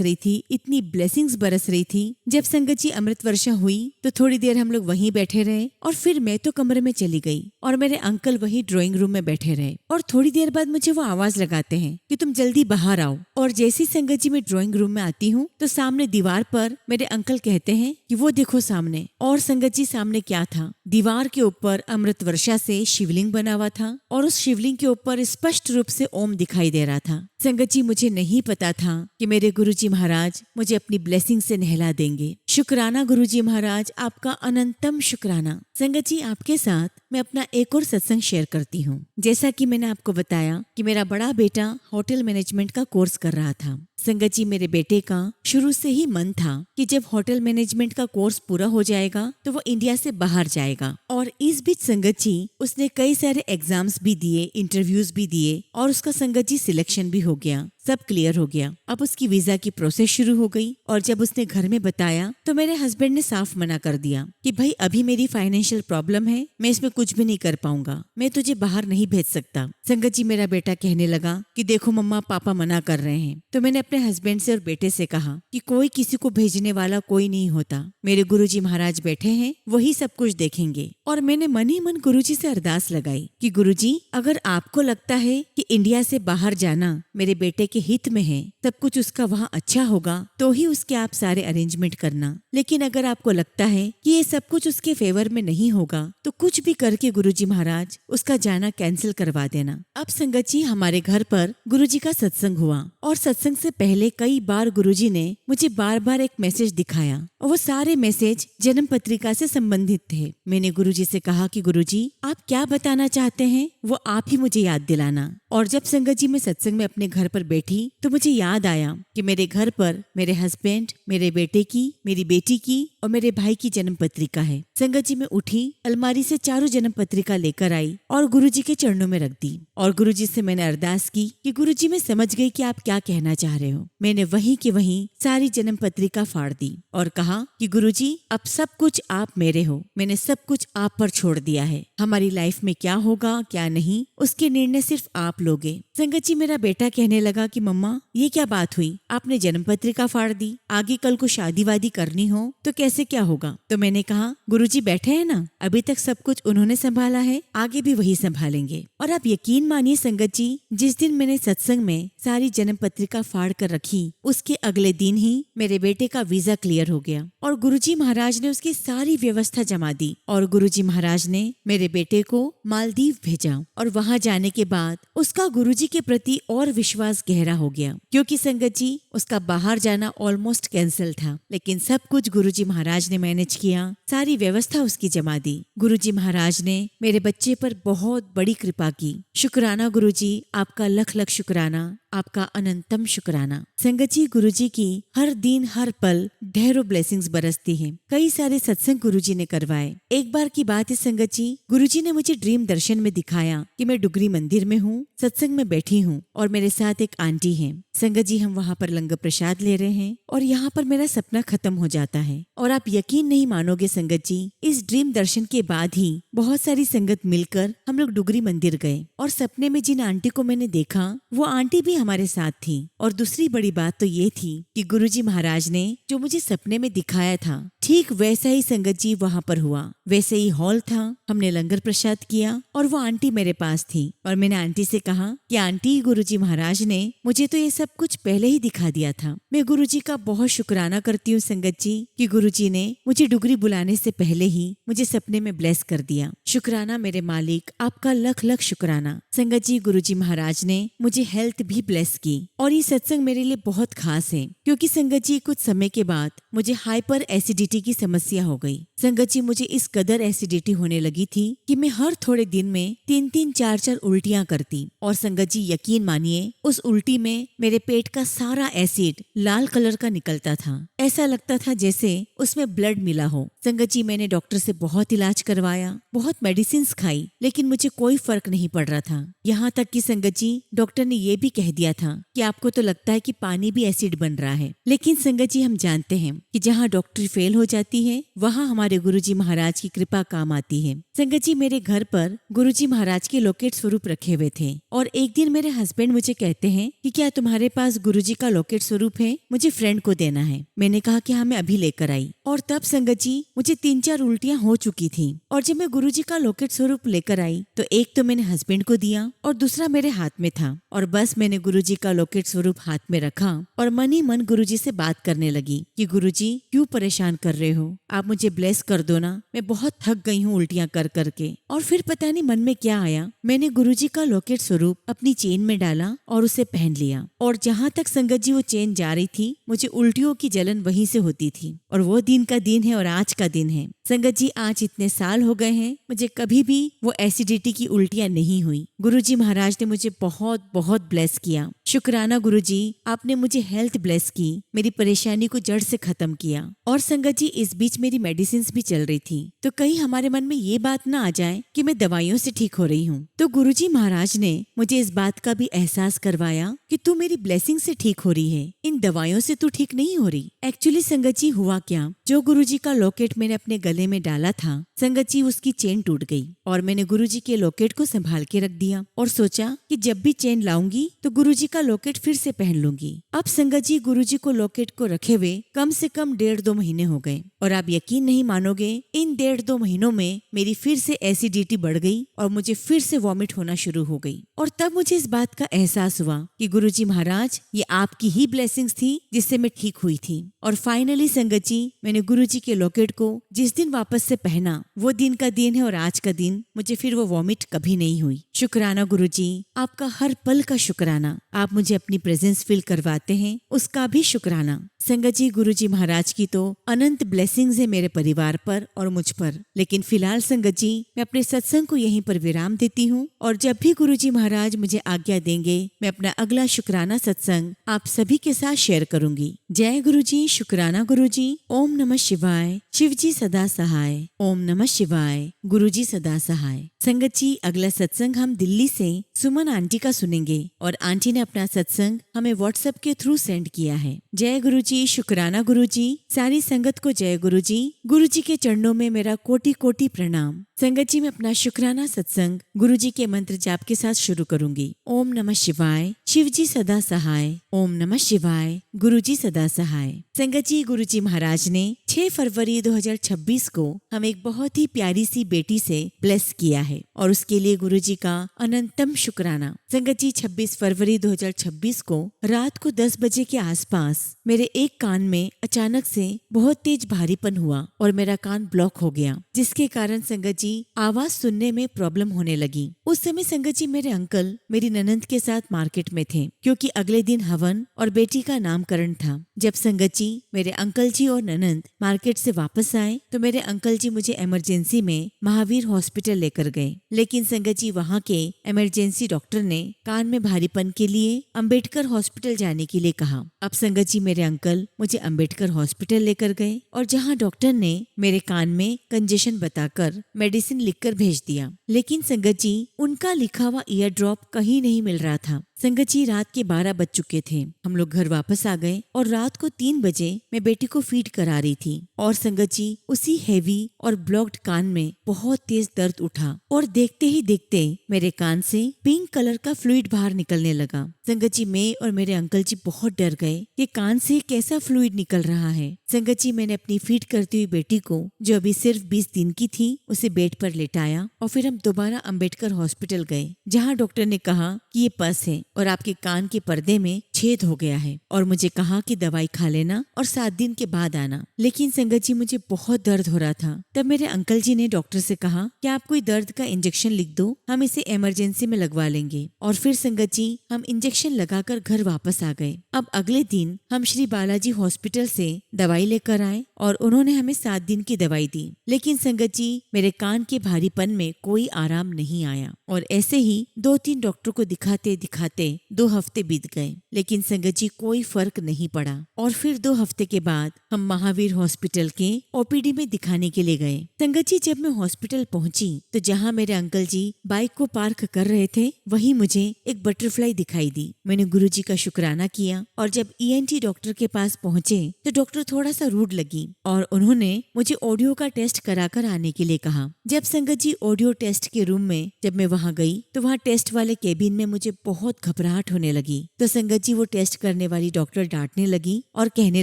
[SPEAKER 1] रही थी, इतनी ब्लेसिंग्स बरस रही थी। जब संगत जी अमृत वर्षा हुई तो थोड़ी देर हम लोग वहीं बैठे रहे और फिर मैं तो कमरे में चली गई और मेरे अंकल वहीं ड्राइंग रूम में बैठे रहे। और थोड़ी देर बाद मुझे वो आवाज लगाते हैं कि तुम जल्दी बाहर आओ। और जैसी संगत जी मैं ड्राइंग रूम में आती हूँ तो सामने दीवार पर मेरे अंकल कहते हैं कि वो देखो सामने। और संगत जी, सामने क्या था, दीवार के ऊपर अमृत वर्षा से शिवलिंग बना हुआ था और उस शिवलिंग के ऊपर स्पष्ट रूप से ओम दिखाई दे रहा था। संगत जी, मुझे नहीं पता था कि मेरे गुरुजी महाराज मुझे अपनी ब्लेसिंग से नहला देंगे। शुक्राना गुरुजी महाराज, आपका अनंतम शुक्राना। संगत जी, आपके साथ मैं अपना एक और सत्संग शेयर करती हूँ। जैसा कि मैंने आपको बताया कि मेरा बड़ा बेटा होटल मैनेजमेंट का कोर्स कर रहा था। संगत जी, मेरे बेटे का शुरू से ही मन था कि जब होटल मैनेजमेंट का कोर्स पूरा हो जाएगा तो वो इंडिया से बाहर जाएगा। और इस बीच संगत जी उसने कई सारे एग्जाम्स भी दिए, इंटरव्यूज भी दिए और उसका संगत जी सिलेक्शन भी हो गया, सब क्लियर हो गया। अब उसकी वीजा की प्रोसेस शुरू हो गई। और जब उसने घर में बताया तो मेरे हस्बैंड ने साफ मना कर दिया कि भाई अभी मेरी फाइनेंशियल प्रॉब्लम है, मैं इसमें कुछ भी नहीं कर पाऊंगा, मैं तुझे बाहर नहीं भेज सकता। संगत जी, मेरा बेटा कहने लगा कि देखो मम्मा, पापा मना कर रहे हैं। तो मैंने अपने हस्बैंड से और बेटे से कहा कि कोई किसी को भेजने वाला कोई नहीं होता, मेरे गुरुजी महाराज बैठे हैं, वही सब कुछ देखेंगे। और मैंने मन ही मन गुरुजी से अरदास लगाई कि गुरुजी, अगर आपको लगता है कि इंडिया से बाहर जाना मेरे बेटे के हित में है, सब कुछ उसका वहाँ अच्छा होगा, तो ही उसके आप सारे अरेंजमेंट करना। लेकिन अगर आपको लगता है कि ये सब कुछ उसके फेवर में नहीं होगा तो कुछ भी करके गुरुजी महाराज उसका जाना कैंसिल करवा देना। अब संगत जी, हमारे घर पर गुरुजी का सत्संग हुआ और सत्संग से पहले कई बार गुरुजी ने मुझे बार बार एक मैसेज दिखाया और वो सारे मैसेज जन्म पत्रिका से संबंधित थे। मैंने गुरुजी से कहा कि गुरुजी, आप क्या बताना चाहते हैं वो आप ही मुझे याद दिलाना। और जब संगत जी मैं सत्संग में अपने घर पर बैठी तो मुझे याद आया कि मेरे घर पर मेरे हस्बैंड, मेरे बेटे की, मेरी बेटी की और मेरे भाई की जन्म पत्रिका है। संगत जी मैं उठी, अलमारी से चारों जन्म पत्रिका लेकर आई और गुरुजी के चरणों में रख दी। और गुरुजी से मैंने अरदास की कि गुरुजी, मैं समझ गई कि आप क्या कहना चाह रहे हो। मैंने वहीं की वहीं सारी जन्म पत्रिका फाड़ दी और कहा कि गुरुजी, अब सब कुछ आप मेरे हो, मैंने सब कुछ आप पर छोड़ दिया है। हमारी लाइफ में क्या होगा क्या नहीं, उसके निर्णय सिर्फ आप लोगे। संगत जी, मेरा बेटा कहने लगा कि मम्मा, ये क्या बात हुई, आपने जन्म पत्रिका फाड़ दी, आगे कल को शादी वादी करनी हो तो कैसे क्या होगा। तो मैंने कहा गुरुजी बैठे हैं ना, अभी तक सब कुछ उन्होंने संभाला है, आगे भी वही संभालेंगे। और आप यकीन मानिए संगत जी, जिस दिन मैंने सत्संग में सारी जन्म पत्रिका फाड़ कर रखी, उसके अगले दिन ही मेरे बेटे का वीजा क्लियर हो गया और गुरुजी महाराज ने उसकी सारी व्यवस्था जमा दी। और गुरुजी महाराज ने मेरे बेटे को मालदीव भेजा और वहाँ जाने के बाद उसका गुरुजी के प्रति और विश्वास गहरा हो गया, क्योंकि संगत जी उसका बाहर जाना ऑलमोस्ट कैंसिल था। लेकिन सब कुछ गुरुजी महाराज ने मैनेज किया, सारी व्यवस्था उसकी जमा दी। गुरुजी महाराज ने मेरे बच्चे पर बहुत बड़ी कृपा की। शुक्राना गुरुजी, आपका लख लख शुक्राना, आपका अनंतम शुक्राना। संगत जी, गुरुजी की हर दिन हर पल ढेरों ब्लेसिंग्स बरसती हैं। कई सारे सत्संग गुरुजी ने करवाए। एक बार की बात है संगत जी, गुरुजी ने मुझे ड्रीम दर्शन में दिखाया कि मैं डुगरी मंदिर में हूँ, सत्संग में बैठी हूँ और मेरे साथ एक आंटी है। संगत जी, हम वहाँ पर लंगर प्रसाद ले रहे हैं और यहाँ पर मेरा सपना खत्म हो जाता है। और आप यकीन नहीं मानोगे संगत जी, इस ड्रीम दर्शन के बाद ही बहुत सारी संगत मिलकर हम लोग डुगरी मंदिर गए और सपने में जिन आंटी को मैंने देखा वो आंटी भी हमारे साथ थी। और दूसरी बड़ी बात तो ये थी कि गुरुजी महाराज ने जो मुझे सपने में दिखाया था, ठीक वैसा ही संगत जी वहाँ पर हुआ। वैसे ही हॉल था, हमने लंगर प्रसाद किया और वो आंटी मेरे पास थी। और मैंने आंटी से कहा कि आंटी, गुरुजी महाराज ने मुझे तो ये सब कुछ पहले ही दिखा दिया था। मैं गुरुजी का बहुत शुक्राना करती हूँ संगत जी कि गुरुजी ने मुझे डुगरी बुलाने से पहले ही मुझे सपने में ब्लेस कर दिया। शुक्राना मेरे मालिक, आपका लख लख शुक्राना। संगत जी, गुरुजी महाराज ने मुझे हेल्थ भी ब्लेस की। और ये सत्संग मेरे लिए बहुत खास है, क्योंकि संगत जी कुछ समय के बाद मुझे हाइपर एसिडिटी एसिडिटी की समस्या हो गई। संगत जी, मुझे इस कदर एसिडिटी होने लगी थी कि मैं हर थोड़े दिन में 3-3, 4-4 उल्टियां करती। और संगत जी, यकीन मानिए, उस उल्टी में मेरे पेट का सारा एसिड लाल कलर का निकलता था। ऐसा लगता था जैसे उसमें ब्लड मिला हो। संगत जी, मैंने डॉक्टर से बहुत इलाज करवाया, बहुत मेडिसिन खाई, लेकिन मुझे कोई फर्क नहीं पड़ रहा था। यहाँ तक कि संगत जी, डॉक्टर ने ये भी कह दिया था कि आपको तो लगता है कि पानी भी एसिड बन रहा है। लेकिन संगत जी, हम जानते हैं कि जहाँ डॉक्टरी फेल हो जाती है वहाँ हमारे गुरुजी महाराज की कृपा काम आती है। संगत जी, मेरे घर पर गुरुजी महाराज के लॉकेट स्वरूप रखे हुए थे और एक दिन मेरे हस्बैंड मुझे कहते हैं कि क्या तुम्हारे पास गुरुजी का लॉकेट स्वरूप है, मुझे फ्रेंड को देना है। मैंने कहा कि हाँ, मैं अभी लेकर आई। और तब संगत जी, मुझे 3-4 उल्टियां हो चुकी थी और जब मैं गुरुजी का लॉकेट स्वरूप लेकर आई तो एक तो मैंने हस्बैंड को दिया और दूसरा मेरे हाथ में था। और बस मैंने गुरुजी का लॉकेट स्वरूप हाथ में रखा और मन ही मन गुरुजी से बात करने लगी कि गुरुजी, क्यों परेशान कर रहे हो, आप मुझे ब्लेस कर दो ना, मैं बहुत थक गई हूँ उल्टियां कर करके। और फिर पता नहीं मन में क्या आया, मैंने गुरुजी का लॉकेट स्वरूप अपनी चेन में डाला और उसे पहन लिया। और जहाँ तक संगत जी वो चेन जा रही थी, मुझे उल्टियों की जलन वहीं से होती थी। और वो दिन का दिन है और आज का दिन है। संगत जी, आज इतने साल हो गए हैं, मुझे कभी भी वो एसिडिटी की उल्टियां नहीं हुई। गुरुजी महाराज ने मुझे बहुत बहुत ब्लेस किया। शुक्राना गुरुजी, आपने मुझे हेल्थ ब्लेस की, मेरी परेशानी को जड़ से खत्म किया। और संगत जी, इस बीच मेरी मेडिसिन भी चल रही थी, तो कहीं हमारे मन में ये बात ना आ जाए कि मैं दवाइयों से ठीक हो रही हूँ। तो गुरुजी महाराज ने मुझे इस बात का भी एहसास करवाया कि तू मेरी ब्लेसिंग से ठीक हो रही है, इन दवाइयों से तू ठीक नहीं हो रही। एक्चुअली संगत जी, हुआ क्या, जो गुरुजी का लॉकेट मैंने अपने गले में डाला था, संगत जी, उसकी चेन टूट गई और मैंने गुरुजी के लॉकेट को संभाल के रख दिया और सोचा कि जब भी चेन लाऊंगी तो गुरुजी का लॉकेट फिर से पहन लूंगी। अब संगत जी, गुरुजी को लॉकेट को रखे हुए कम से कम 1.5-2 महीने हो गए और आप यकीन नहीं मानोगे, इन 1.5-2 महीनों में मेरी फिर से एसिडिटी बढ़ गई और मुझे फिर से वॉमिट होना शुरू हो गई। और तब मुझे इस बात का एहसास हुआ कि गुरुजी महाराज, ये आपकी ही ब्लेसिंग्स थी जिससे मैं ठीक हुई थी। और फाइनली संगत जी, मैंने गुरुजी के लॉकेट को जिस दिन वापस से पहना, वो दिन का दिन है और आज का दिन मुझे फिर वो वॉमिट कभी नहीं हुई। शुक्राना गुरुजी, आपका हर पल का शुक्राना। आप मुझे अपनी प्रेजेंस फील करवाते हैं, उसका भी शुक्राना। संगत जी, गुरुजी महाराज की तो अनंत ब्लेसिंग्स है मेरे परिवार पर और मुझ पर। लेकिन फिलहाल संगत जी, मैं अपने सत्संग को यहीं पर विराम देती हूँ और जब भी गुरुजी महाराज मुझे आज्ञा देंगे, मैं अपना अगला शुक्राना सत्संग आप सभी के साथ शेयर करूंगी। जय गुरुजी, शुक्राना गुरुजी। ओम नमः शिवाय। शिवजी सदा सहाय। ओम नमः शिवाय। गुरुजी सदा सहाय। संगत जी, अगला सत्संग हम दिल्ली से सुमन आंटी का सुनेंगे और आंटी ने अपना सत्संग हमें व्हाट्सएप के थ्रू सेंड किया है। जय गुरुजी, शुक्राना गुरुजी। सारी संगत को जय गुरुजी। गुरुजी के चरणों में मेरा कोटि कोटि प्रणाम। संगत जी, मैं अपना शुक्राना सत्संग गुरुजी के मंत्र जाप के साथ शुरू करूंगी। ओम नमः शिवाय। शिवजी सदा सहाय। ओम नमः शिवाय। गुरुजी सदा सहाय। संगत जी, गुरुजी महाराज ने 6 फरवरी 2026 को हमें एक बहुत ही प्यारी सी बेटी से ब्लेस किया है और उसके लिए गुरुजी का अनंतम शुक्राना। संगत जी, 26 फरवरी 2026 को रात को 10 बजे के आसपास मेरे एक कान में अचानक से बहुत तेज भारीपन हुआ और मेरा कान ब्लॉक हो गया, जिसके कारण संगत जी आवाज सुनने में प्रॉब्लम होने लगी। उस समय संगत जी मेरे अंकल मेरी ननंद के साथ मार्केट में थे, क्योंकि अगले दिन हवन और बेटी का नामकरण था। जब संगत जी मेरे अंकल जी और ननंद मार्केट से वापस आए तो मेरे अंकल जी मुझे इमरजेंसी में महावीर हॉस्पिटल लेकर गए। लेकिन संगत जी, वहाँ के इमरजेंसी डॉक्टर ने कान में भारीपन के लिए अंबेडकर हॉस्पिटल जाने के लिए कहा। अब संगत जी, मेरे अंकल मुझे अंबेडकर हॉस्पिटल लेकर गए और जहाँ डॉक्टर ने मेरे कान में कंजेशन बताकर मेडिसिन लिखकर भेज दिया। लेकिन संगत जी, उनका लिखा हुआ ईयर ड्रॉप कहीं नहीं मिल रहा था। संगत जी, रात के 12 बज चुके थे। हम लोग घर वापस आ गए और रात को 3 बजे मैं बेटी को फीड करा रही थी और संगत जी, उसी हैवी और ब्लॉक्ड कान में बहुत तेज दर्द उठा और देखते ही देखते मेरे कान से पिंक कलर का फ्लूइड बाहर निकलने लगा। संगत जी, मैं और मेरे अंकल जी बहुत डर गए कि कान से कैसा फ्लूइड निकल रहा है। संगत जी, मैंने अपनी फीड करती हुई बेटी को, जो अभी सिर्फ 20 दिन की थी, उसे बेड पर लेटाया और फिर हम दोबारा अंबेडकर हॉस्पिटल गए, जहाँ डॉक्टर ने कहा कि ये पस है और आपके कान के पर्दे में छेद हो गया है और मुझे कहा कि दवाई खा लेना और 7 दिन के बाद आना। लेकिन संगत जी मुझे बहुत दर्द हो रहा था। तब मेरे अंकल जी ने डॉक्टर से कहा कि आप कोई दर्द का इंजेक्शन लिख दो, हम इसे इमरजेंसी में लगवा लेंगे। और फिर संगत जी हम इंजेक्शन लगाकर घर वापस आ गए। अब अगले दिन हम श्री बालाजी हॉस्पिटल से दवाई लेकर आए और उन्होंने हमें 7 दिन की दवाई दी। लेकिन संगत जी मेरे कान के भारीपन में कोई आराम नहीं आया और ऐसे ही 2-3 डॉक्टर को दिखाते दिखाते 2 हफ्ते बीत गए, लेकिन संगत जी कोई फर्क नहीं पड़ा। और फिर 2 हफ्ते के बाद हम महावीर हॉस्पिटल के ओपीडी में दिखाने के लिए गए। संगत जी जब मैं हॉस्पिटल पहुंची तो जहां मेरे अंकल जी बाइक को पार्क कर रहे थे वहीं मुझे एक बटरफ्लाई दिखाई दी। मैंने गुरुजी का शुक्राना किया और जब ईएनटी डॉक्टर के पास पहुंचे तो डॉक्टर थोड़ा सा रूड लगी और उन्होंने मुझे ऑडियो का टेस्ट कराकर आने के लिए कहा। जब संगत जी ऑडियो टेस्ट के रूम में जब मैं वहां गई तो वहां टेस्ट वाले केबिन में मुझे बहुत घबराहट होने लगी। तो संगत जी वो टेस्ट करने वाली डॉक्टर डांटने लगी और कहने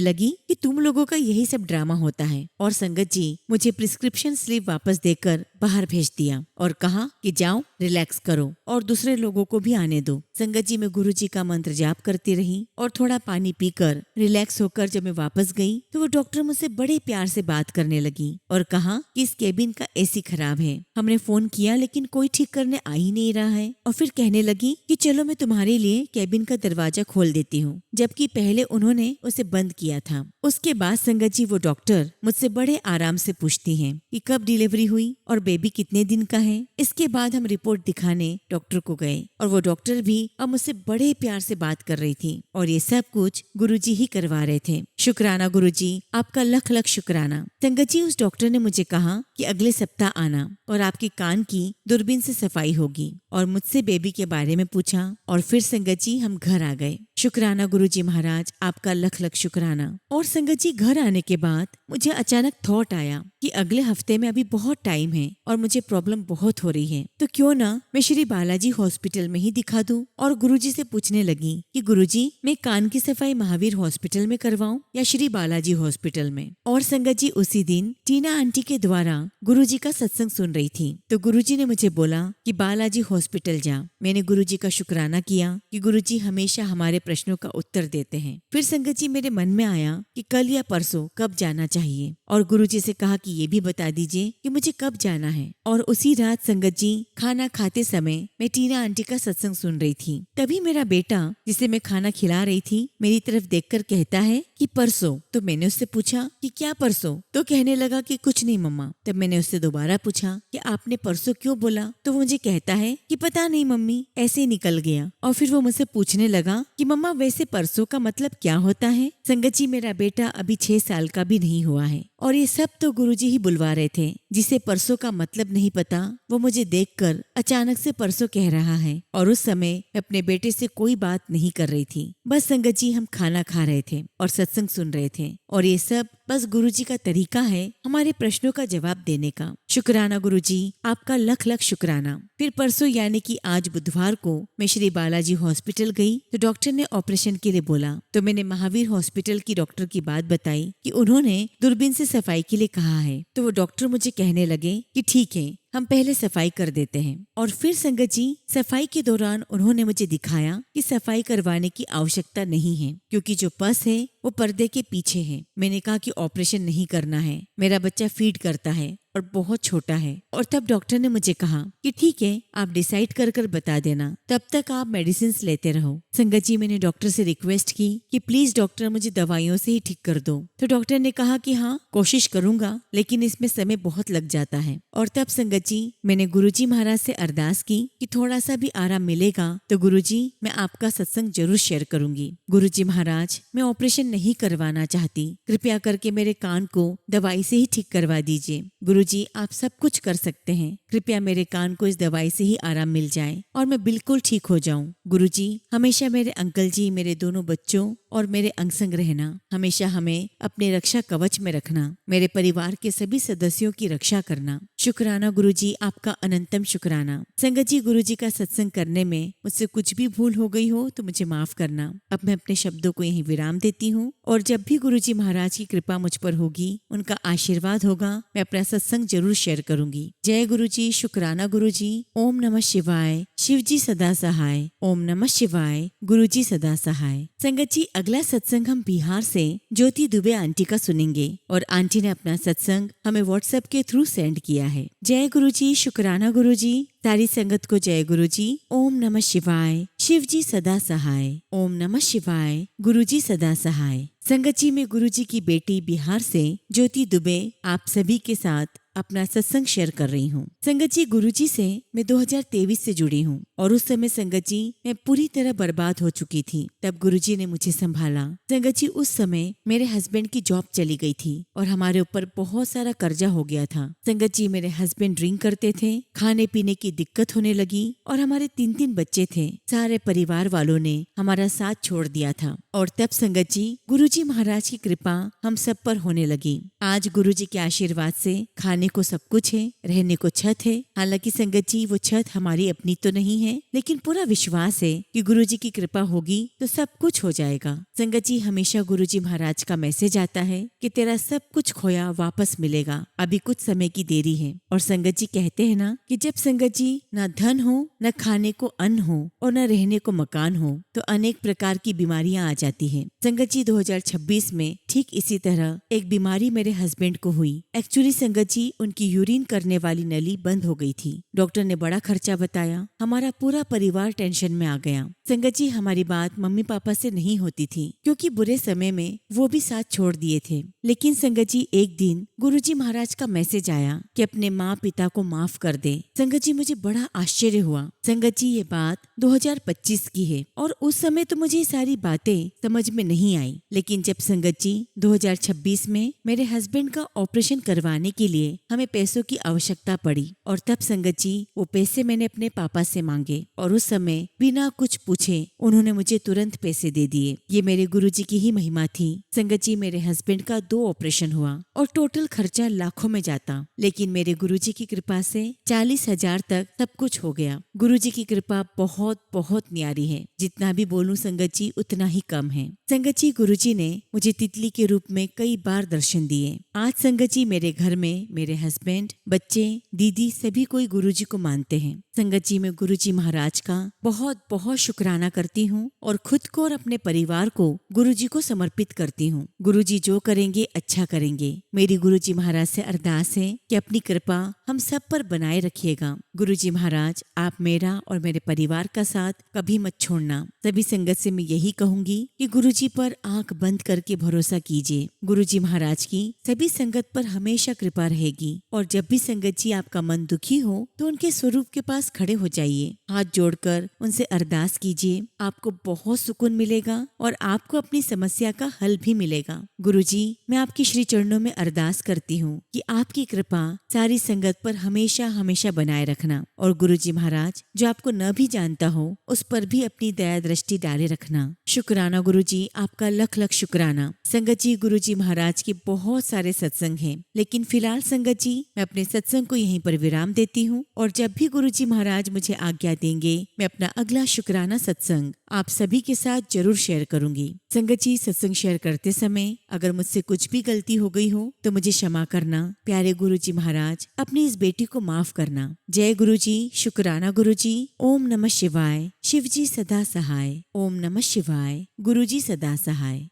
[SPEAKER 1] लगी कि तुम लोगों का यही सब ड्रामा होता है। और संगत जी मुझे प्रिस्क्रिप्शन स्लिप वापस देकर बाहर भेज दिया और कहा कि जाओ रिलैक्स करो और दूसरे लोगों को भी आने दो। संगत जी मैं गुरुजी का मंत्र जाप करती रही और थोड़ा पानी पीकर रिलैक्स होकर जब मैं वापस गई तो वो डॉक्टर मुझसे बड़े प्यार से बात करने लगी और कहा कि इस केबिन का एसी खराब है, हमने फोन किया लेकिन कोई ठीक करने आ ही नहीं रहा है। और फिर कहने लगी कि चलो मैं तुम्हारे लिए केबिन का दरवाजा खोल देती हूँ, जबकि पहले उन्होंने उसे बंद किया था। उसके बाद संगत जी वो डॉक्टर मुझसे बड़े आराम से पूछती हैं कि कब डिलीवरी हुई और बेबी कितने दिन का है। इसके बाद हम रिपोर्ट दिखाने डॉक्टर को गए और वो डॉक्टर भी अब मुझसे बड़े प्यार से बात कर रही थी और ये सब कुछ गुरुजी ही करवा रहे थे। शुक्राना गुरुजी, आपका लख लख शुक्राना। संगत जी उस डॉक्टर ने मुझे कहा कि अगले सप्ताह आना और आपके कान की दूरबीन से सफाई होगी और मुझसे बेबी के बारे में पूछा और फिर संगत जी हम घर आ गए। शुक्राना गुरुजी महाराज, आपका लख लख शुक्राना। और संगत जी घर आने के बाद मुझे अचानक थॉट आया कि अगले हफ्ते में अभी बहुत टाइम है और मुझे प्रॉब्लम बहुत हो रही है, तो क्यों ना मैं श्री बालाजी हॉस्पिटल में ही दिखा दूं। और गुरुजी से पूछने लगी कि गुरुजी मैं कान की सफाई महावीर हॉस्पिटल में करवाऊं या श्री बालाजी हॉस्पिटल में। और संगत जी उसी दिन टीना आंटी के द्वारा गुरुजी का सत्संग सुन रही थी तो गुरुजी ने मुझे बोला कि बालाजी हॉस्पिटल जा। मैंने गुरुजी का शुक्राना किया कि गुरुजी हमेशा हमारे प्रश्नों का उत्तर देते हैं। फिर संगत जी मेरे मन में आया कि कल या परसों कब जाना चाहिए और गुरुजी से कहा कि ये भी बता दीजिए कि मुझे कब जाना है। और उसी रात संगत जी खाना खाते समय मैं टीना आंटी का सत्संग सुन रही थी। तभी मेरा बेटा जिसे मैं खाना खिला रही थी मेरी तरफ देखकर कहता है कि परसों। तो मैंने उससे पूछा कि क्या परसों, तो कहने लगा कि कुछ नहीं मम्मा। तब मैंने उससे दोबारा पूछा कि आपने परसों क्यों बोला, तो वो मुझे कहता है कि पता नहीं मम्मी ऐसे ही निकल गया। और फिर वो मुझसे पूछने लगा कि मम्मा वैसे परसों का मतलब क्या होता है। संगत जी मेरा बेटा अभी 6 साल का भी नहीं हुआ है और ये सब तो गुरुजी ही बुलवा रहे थे। जिसे परसों का मतलब नहीं पता वो मुझे देखकर अचानक से परसों कह रहा है और उस समय मैं अपने बेटे से कोई बात नहीं कर रही थी। बस संगत जी हम खाना खा रहे थे और सत्संग सुन रहे थे और ये सब बस गुरुजी का तरीका है हमारे प्रश्नों का जवाब देने का। शुक्राना गुरुजी, आपका लख लख शुक्राना। फिर परसों यानी कि आज बुधवार को मैं श्री बालाजी हॉस्पिटल गई तो डॉक्टर ने ऑपरेशन के लिए बोला। तो मैंने महावीर हॉस्पिटल की डॉक्टर की बात बताई कि उन्होंने दूरबीन से सफाई के लिए कहा है। तो वो डॉक्टर मुझे कहने लगे कि ठीक है हम पहले सफाई कर देते हैं। और फिर संगत जी सफाई के दौरान उन्होंने मुझे दिखाया कि सफाई करवाने की आवश्यकता नहीं है क्योंकि जो पस है वो पर्दे के पीछे है। मैंने कहा कि ऑपरेशन नहीं करना है, मेरा बच्चा फीड करता है और बहुत छोटा है। और तब डॉक्टर ने मुझे कहा कि ठीक है आप डिसाइड कर बता देना, तब तक आप मेडिसिन लेते रहो। संगत जी मैंने डॉक्टर से रिक्वेस्ट की कि प्लीज डॉक्टर मुझे दवाइयों से ही ठीक कर दो। तो डॉक्टर ने कहा कि हाँ कोशिश करूंगा लेकिन इसमें समय बहुत लग जाता है। और तब संगत जी मैंने गुरुजी महाराज से अरदास की कि थोड़ा सा भी आराम मिलेगा तो गुरुजी मैं आपका सत्संग जरूर शेयर करूंगी। गुरुजी महाराज मैं ऑपरेशन नहीं करवाना चाहती, कृपया करके मेरे कान को दवाई से ही ठीक करवा दीजिए। गुरुजी आप सब कुछ कर सकते हैं, कृपया मेरे कान को इस दवाई से ही आराम मिल जाए और मैं बिल्कुल ठीक हो जाऊं। गुरुजी हमेशा मेरे अंकल जी, मेरे दोनों बच्चों और मेरे अंग संग रहना, हमेशा हमें अपने रक्षा कवच में रखना, मेरे परिवार के सभी सदस्यों की रक्षा करना। शुक्राना गुरुजी, आपका अनंतम शुक्राना। संगत जी, गुरुजी का सत्संग करने में मुझसे कुछ भी भूल हो गई हो तो मुझे माफ करना। अब मैं अपने शब्दों को यहीं विराम देती हूँ और जब भी गुरुजी महाराज की कृपा मुझ पर होगी, उनका आशीर्वाद होगा, मैं अपना सत्संग जरूर शेयर करूंगी। जय गुरुजी, शुक्राना गुरुजी। ओम नमः शिवाय। शिव जी सदा सहाय। ओम नमः शिवाय। गुरुजी सदा सहाय। संगत जी, अगला सत्संग हम बिहार से ज्योति दुबे आंटी का सुनेंगे और आंटी ने अपना सत्संग हमें व्हाट्सएप के थ्रू सेंड किया है। जय गुरुजी, शुक्राना गुरुजी। सारी संगत को जय गुरुजी। ओम नमः शिवाय। शिव जी सदा सहाय। ओम नमः शिवाय। गुरुजी सदा सहाय। संगत जी, मैं गुरुजी की बेटी बिहार से ज्योति दुबे आप सभी के साथ अपना सत्संग शेयर कर रही हूँ। संगत जी, गुरुजी से मैं 2023 से जुड़ी हूँ और उस समय संगत जी मैं पूरी तरह बर्बाद हो चुकी थी। तब गुरुजी ने मुझे संभाला। संगत जी, उस समय मेरे हस्बैंड की जॉब चली गई थी और हमारे ऊपर बहुत सारा कर्जा हो गया था। संगत जी, मेरे हस्बैंड ड्रिंक करते थे, खाने पीने की दिक्कत होने लगी और हमारे 3 बच्चे थे। सारे परिवार वालों ने हमारा साथ छोड़ दिया था और तब संगत जी गुरुजी महाराज की कृपा हम सब पर होने लगी। आज गुरुजी के आशीर्वाद से खाने को सब कुछ है, रहने को छत है। हालांकि संगत जी वो छत हमारी अपनी तो नहीं है, लेकिन पूरा विश्वास है कि गुरुजी की कृपा होगी तो सब कुछ हो जाएगा। संगत जी, हमेशा गुरुजी महाराज का मैसेज आता है कि तेरा सब कुछ खोया वापस मिलेगा, अभी कुछ समय की देरी है। और संगत जी कहते हैं ना कि जब संगत जी न धन हो, न खाने को अन्न हो और न रहने को मकान हो तो अनेक प्रकार की बीमारियां आ जाती है। संगत जी, 2026 में ठीक इसी तरह एक बीमारी मेरे हस्बैंड को हुई। एक्चुअली संगत जी उनकी यूरिन करने वाली नली बंद हो गई थी। डॉक्टर ने बड़ा खर्चा बताया, हमारा पूरा परिवार टेंशन में आ गया। संगत जी, हमारी बात मम्मी पापा से नहीं होती थी क्योंकि बुरे समय में वो भी साथ छोड़ दिए थे। लेकिन संगत जी एक दिन गुरुजी महाराज का मैसेज आया कि अपने माँ पिता को माफ कर दे। संगत जी, मुझे बड़ा आश्चर्य हुआ। संगत जी, ये बात 2025 की है और उस समय तो मुझे ये सारी बातें समझ में नहीं आई। लेकिन जब संगत जी 2026 में मेरे हस्बैंड का ऑपरेशन करवाने के लिए हमें पैसों की आवश्यकता पड़ी और तब संगत जी वो पैसे मैंने अपने पापा से मांगे और उस समय बिना कुछ पूछे उन्होंने मुझे तुरंत पैसे दे दिए। ये मेरे गुरुजी की ही महिमा थी। संगत जी, मेरे हस्बैंड का 2 ऑपरेशन हुआ और टोटल खर्चा लाखों में जाता, लेकिन मेरे गुरुजी की कृपा से 40,000 तक सब कुछ हो गया। गुरुजी की कृपा बहुत बहुत न्यारी है। जितना भी बोलूं संगत जी उतना ही कम है। संगत जी, गुरुजी ने मुझे तितली के रूप में कई बार दर्शन दिए। आज संगत जी मेरे घर में मेरे हस्बैंड, बच्चे, दीदी सभी कोई गुरुजी को मानते हैं। संगत जी, मैं गुरुजी महाराज का बहुत बहुत शुक्राना करती हूँ और खुद को और अपने परिवार को गुरुजी को समर्पित करती हूँ। गुरुजी जो करेंगे अच्छा करेंगे। मेरी गुरुजी महाराज से अरदास है कि अपनी कृपा हम सब पर बनाए रखिएगा। गुरुजी महाराज, आप मेरा और मेरे परिवार का साथ कभी मत छोड़ना। सभी संगत से मैं यही कहूंगी कि गुरुजी पर आंख बंद करके भरोसा कीजिए। गुरुजी महाराज की सभी संगत पर हमेशा कृपा रहेगी और जब भी संगत जी आपका मन दुखी हो तो उनके स्वरूप के पास खड़े हो जाइए, हाथ जोड़कर उनसे अरदास कीजिए। आपको बहुत सुकून मिलेगा और आपको अपनी समस्या का हल भी मिलेगा। गुरुजी, मैं आपकी श्री चरणों में अरदास करती हूँ कि आपकी कृपा सारी संगत पर हमेशा हमेशा बनाए रखना और गुरुजी महाराज जो आपको न भी जानता हो उस पर भी अपनी दया दृष्टि डाले रखना। शुक्राना गुरुजी, आपका लख लख शुक्राना। संगत जी, गुरुजी महाराज के बहुत सारे सत्संग हैं, लेकिन फिलहाल संगत जी मैं अपने सत्संग को यहीं पर विराम देती हूँ और जब भी गुरुजी महाराज मुझे आज्ञा देंगे मैं अपना अगला शुक्राना सत्संग आप सभी के साथ जरूर शेयर करूंगी। संगत जी, सत्संग शेयर करते समय अगर मुझसे कुछ भी गलती हो गई हो तो मुझे क्षमा करना। प्यारे गुरुजी महाराज, अपनी इस बेटी को माफ करना। जय गुरुजी, शुक्राना गुरुजी। ओम नमः शिवाय। शिव जी सदा सहाय। ओम नमः शिवाय। गुरुजी सदा सहाय।